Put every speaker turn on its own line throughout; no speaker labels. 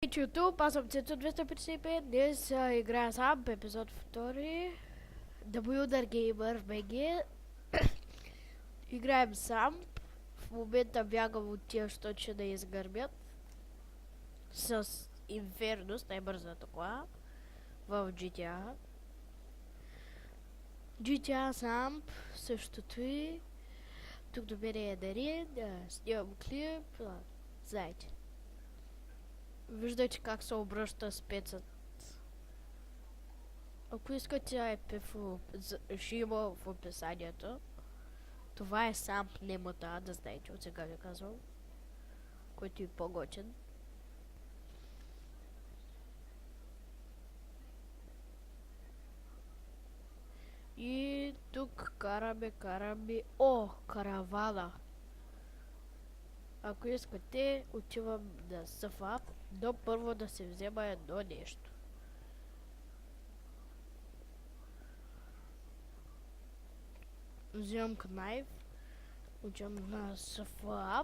Здравейте, YouTube, аз съм Цецо 255. Днес играя сам в епизод 2. The Builder Gamer BG. Играем сам. В момента бягам от тия, що ще да изгърмят. С Infernus, най-бързата кола. В GTA. GTA сам, същото и. Тук до мен е Дарин, снимам клип. Знаете. Виждате как се обръща спецът. Ако искате IP, ще има в описанието. Това е сам пневмата, да знаете, от сега ви казвам. Който е по-готин. И тук караме... О, каравана! Ако искате, отивам на СФА, но първо да се взема едно нещо. Вземам кнайф, отивам на СФА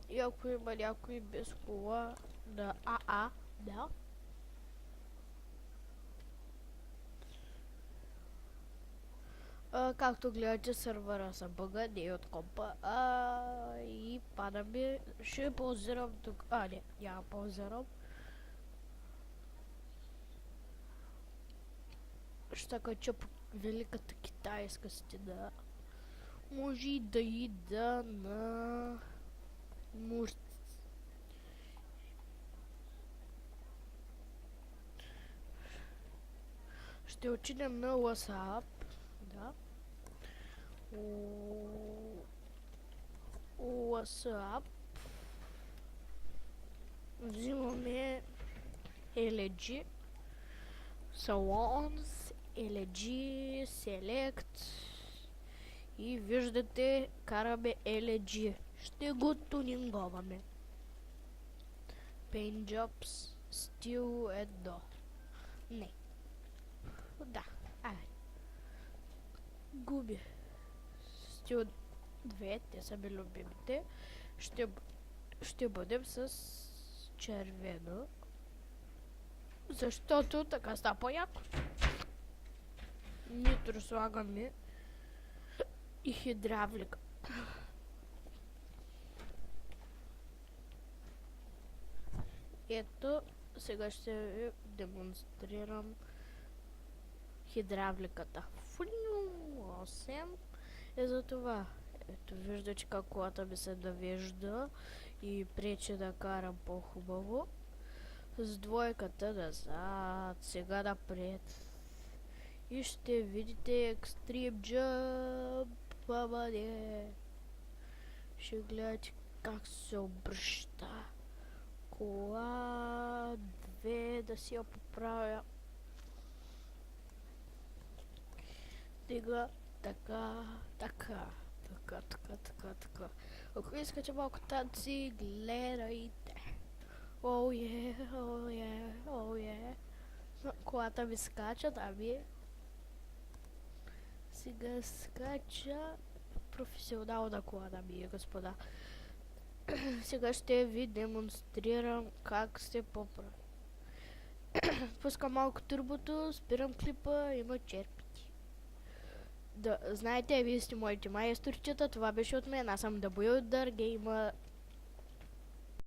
и ако има някой без кола на АА, да. Както гледате, сървъра са бъга, не е от компа, и падаме, ще паузирам тук, не, няма паузирам. Ще кача по Великата китайска стена. Може и да ида на... Ще отидем на WhatsApp. Да. WhatsApp. Взимаме LG. Salons, LG, Select. И виждате, караме LG. Ще го тунинговаме. Paint Jobs, Steel едно. Не. Да, губи. Стил 2, те са ми любимите. Ще бъдем с червено. Защото така става по-яко. Нитро слагаме и хидравлика. Ето, сега ще ви демонстрирам хидравликата. 8 е за това. Ето, виждате как колата ми се навежда и пречи да карам по-хубаво. С двойката назад, сега напред. И ще видите Extreme Jump. Ама не. Ще гледате как се обръща. Кола 2, да си я поправя. Дига, така. Ако искате малко танци, гледайте. Oh yeah. Колата ми скача, ами. Сега скача професионална кола, дами и господа. Сега ще ви демонстрирам как се поправя. Пускам малко турбото, спирам клипа, има черпити. Да, знаете, вие сте моите майсторчета, това беше от мен, аз съм The Builder Gamer